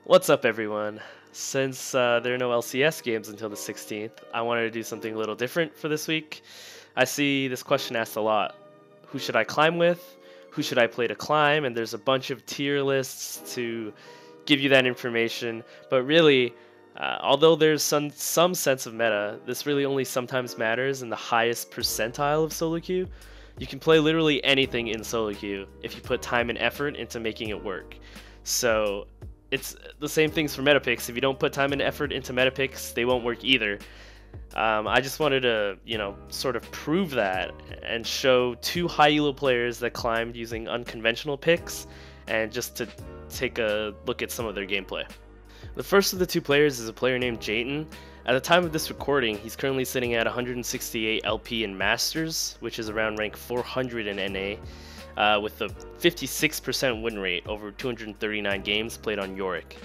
What's up, everyone? Since there are no LCS games until the 16th, I wanted to do something a little different for this week. I see this question asked a lot. Who should I climb with? Who should I play to climb? And there's a bunch of tier lists to give you that information. But really, although there's some sense of meta, this really only sometimes matters in the highest percentile of solo queue. You can play literally anything in solo queue if you put time and effort into making it work. So it's the same things for meta picks. If you don't put time and effort into meta picks, they won't work either. I just wanted to, sort of prove that and show two high elo players that climbed using unconventional picks, and just to take a look at some of their gameplay. The first of the two players is a player named Jayton. At the time of this recording, he's currently sitting at 168 LP in Masters, which is around rank 400 in NA. With a 56% win rate over 239 games played on Yorick.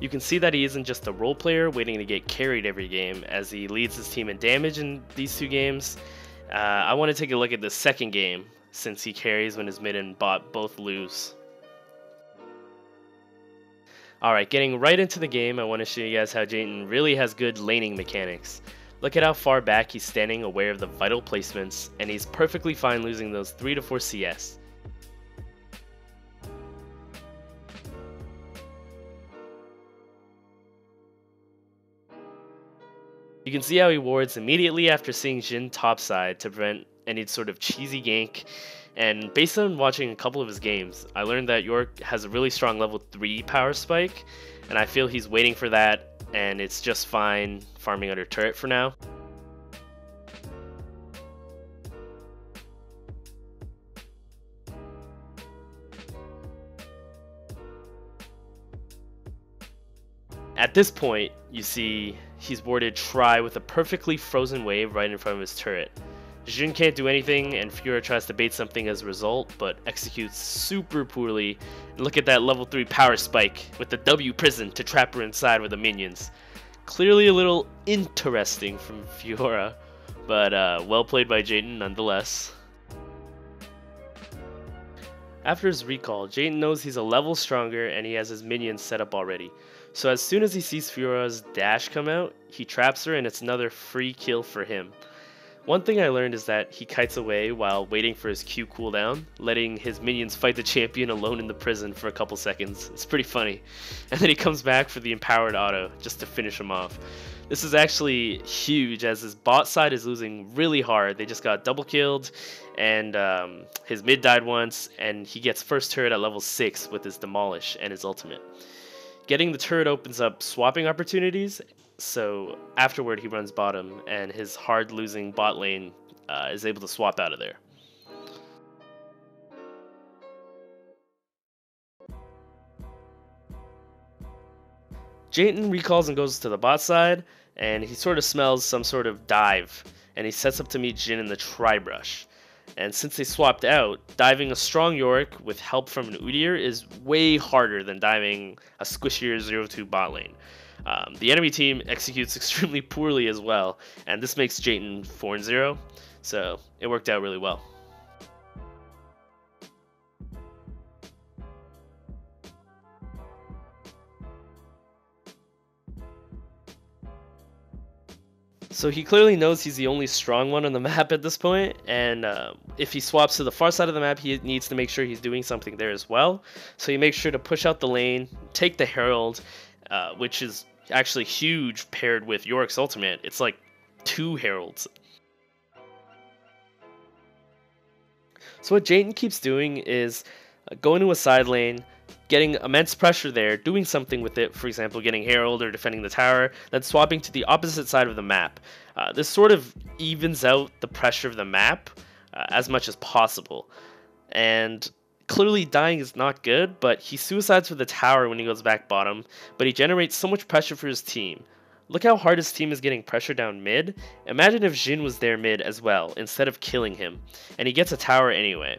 You can see that he isn't just a role player waiting to get carried every game, as he leads his team in damage in these two games. I want to take a look at the second game, since he carries when his mid and bot both lose. Alright, getting right into the game, I want to show you guys how Jayton really has good laning mechanics. Look at how far back he's standing, aware of the vital placements, and he's perfectly fine losing those 3 to 4 CS. You can see how he wards immediately after seeing Jhin topside to prevent any sort of cheesy gank, and based on watching a couple of his games, I learned that York has a really strong level 3 power spike, and I feel he's waiting for that, and it's just fine farming under turret for now. At this point, you see he's warded Try with a perfectly frozen wave right in front of his turret. Jhin can't do anything, and Fiora tries to bait something as a result, but executes super poorly. And look at that level 3 power spike with the W prison to trap her inside with the minions. Clearly a little interesting from Fiora, but well played by Jayton nonetheless. After his recall, Jayton knows he's a level stronger and he has his minions set up already. So as soon as he sees Fiora's dash come out, he traps her and it's another free kill for him. One thing I learned is that he kites away while waiting for his Q cooldown, letting his minions fight the champion alone in the prison for a couple seconds. It's pretty funny. And then he comes back for the empowered auto just to finish him off. This is actually huge as his bot side is losing really hard. They just got double killed, and his mid died once, and he gets first turret at level 6 with his demolish and his ultimate. Getting the turret opens up swapping opportunities, so afterward he runs bottom, and his hard losing bot lane is able to swap out of there. Jayton recalls and goes to the bot side, and he sort of smells some sort of dive, and he sets up to meet Jhin in the Tri-Brush. And since they swapped out, diving a strong Yorick with help from an Udyr is way harder than diving a squishier 0-2 bot lane. The enemy team executes extremely poorly as well, and this makes Jayton 4-0, so it worked out really well. So he clearly knows he's the only strong one on the map at this point, and if he swaps to the far side of the map, he needs to make sure he's doing something there as well. So he makes sure to push out the lane, take the Herald, which is actually huge paired with Yorick's ultimate. It's like 2 Heralds. So what Jayton keeps doing is going to a side lane, getting immense pressure there, doing something with it, for example, getting Herald or defending the tower, then swapping to the opposite side of the map. This sort of evens out the pressure of the map as much as possible. And clearly dying is not good, but he suicides for the tower when he goes back bottom, but he generates so much pressure for his team. Look how hard his team is getting pressure down mid. Imagine if Jhin was there mid as well, instead of killing him, and he gets a tower anyway.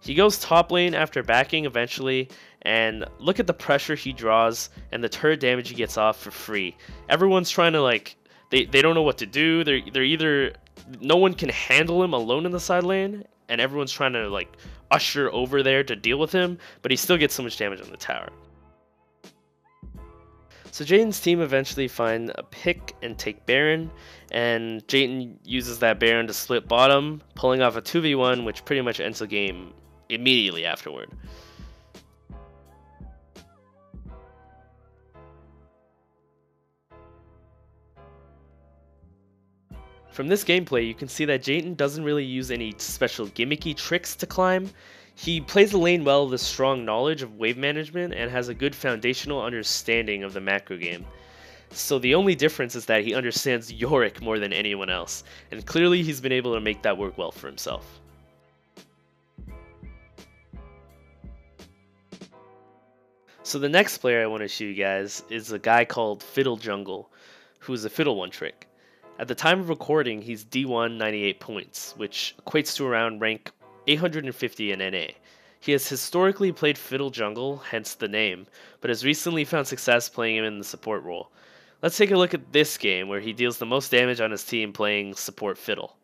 He goes top lane after backing eventually, and look at the pressure he draws and the turret damage he gets off for free. Everyone's trying to They don't know what to do. They're either no one can handle him alone in the side lane, and everyone's trying to like usher over there to deal with him, but he still gets so much damage on the tower. So Jaden's team eventually find a pick and take Baron, and Jaden uses that Baron to split bottom, pulling off a 2v1, which pretty much ends the game immediately afterward. From this gameplay, you can see that Jaden doesn't really use any special gimmicky tricks to climb. He plays the lane well with a strong knowledge of wave management and has a good foundational understanding of the macro game. So the only difference is that he understands Yorick more than anyone else, and clearly he's been able to make that work well for himself. So the next player I want to show you guys is a guy called Fiddle Jungle, who is a Fiddle one trick. At the time of recording, he's D1 98 points, which equates to around rank 850 in NA. He has historically played Fiddle Jungle, hence the name, but has recently found success playing him in the support role. Let's take a look at this game where he deals the most damage on his team playing support Fiddle.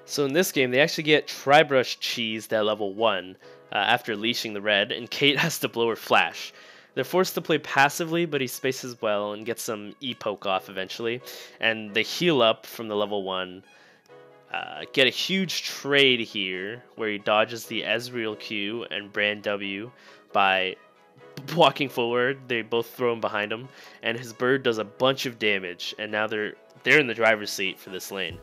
So in this game, they actually get Tribrush cheesed at level 1 after leashing the red, and Kate has to blow her flash. They're forced to play passively, but he spaces well and gets some E-poke off eventually. And they heal up from the level 1. Get a huge trade here, where he dodges the Ezreal Q and Brand W by walking forward. They both throw him behind him, and his bird does a bunch of damage. And now they're in the driver's seat for this lane.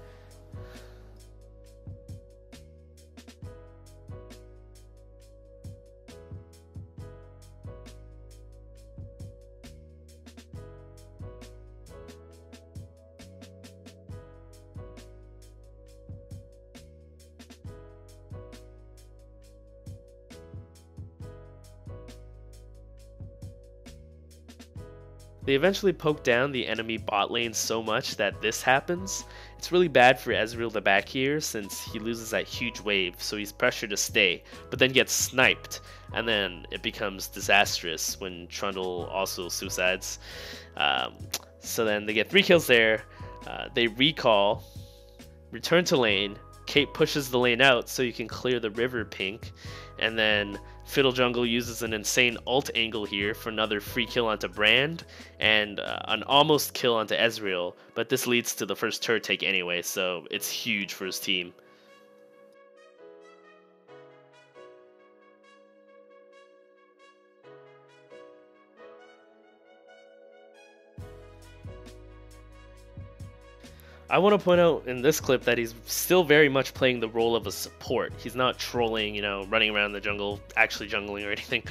They eventually poke down the enemy bot lane so much that this happens. It's really bad for Ezreal to back here since he loses that huge wave, so he's pressured to stay, but then gets sniped, and then it becomes disastrous when Trundle also suicides. So then they get 3 kills there, they recall, return to lane, Kate pushes the lane out so you can clear the river pink, and then Fiddle Jungle uses an insane ult angle here for another free kill onto Brand, and an almost kill onto Ezreal, but this leads to the first turret take anyway, so it's huge for his team. I want to point out in this clip that he's still very much playing the role of a support. He's not trolling, running around the jungle, actually jungling or anything.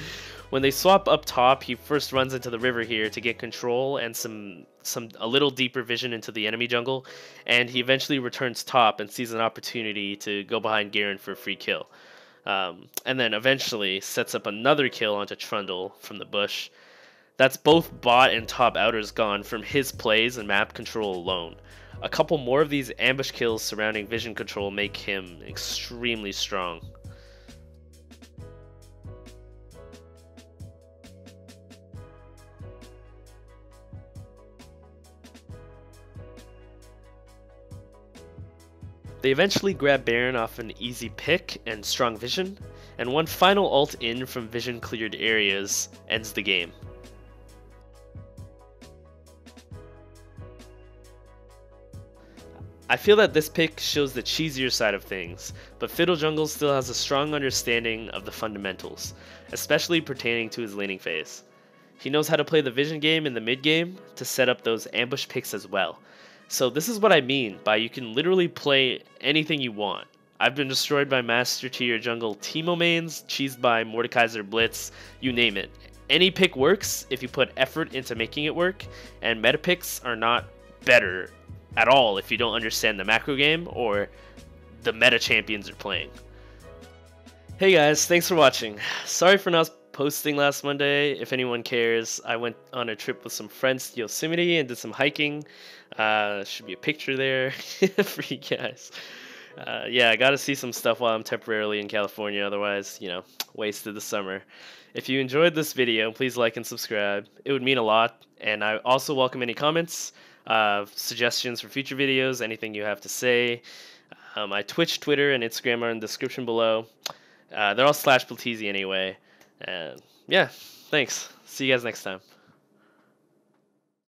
When they swap up top, he first runs into the river here to get control and a little deeper vision into the enemy jungle, and he eventually returns top and sees an opportunity to go behind Garen for a free kill. And then eventually sets up another kill onto Trundle from the bush. That's both bot and top outers gone from his plays and map control alone. A couple more of these ambush kills surrounding vision control make him extremely strong. They eventually grab Baron off an easy pick and strong vision, and one final ult in from vision cleared areas ends the game. I feel that this pick shows the cheesier side of things, but Fiddle Jungle still has a strong understanding of the fundamentals, especially pertaining to his laning phase. He knows how to play the vision game in the mid game to set up those ambush picks as well. So this is what I mean by you can literally play anything you want. I've been destroyed by Master Tier Jungle Teemo mains, cheesed by Mordekaiser Blitz, you name it. Any pick works if you put effort into making it work, and meta picks are not better at all if you don't understand the macro game or the meta champions are playing. Hey guys, thanks for watching. Sorry for not posting last Monday. If anyone cares, I went on a trip with some friends to Yosemite and did some hiking. Should be a picture there for you guys. Yeah, I got to see some stuff while I'm temporarily in California. Otherwise, wasted the summer. If you enjoyed this video, please like and subscribe. It would mean a lot. And I also welcome any comments. suggestions for future videos, anything you have to say. My Twitch, Twitter, and Instagram are in the description below. They're all /Platezi anyway. And yeah, thanks. See you guys next time.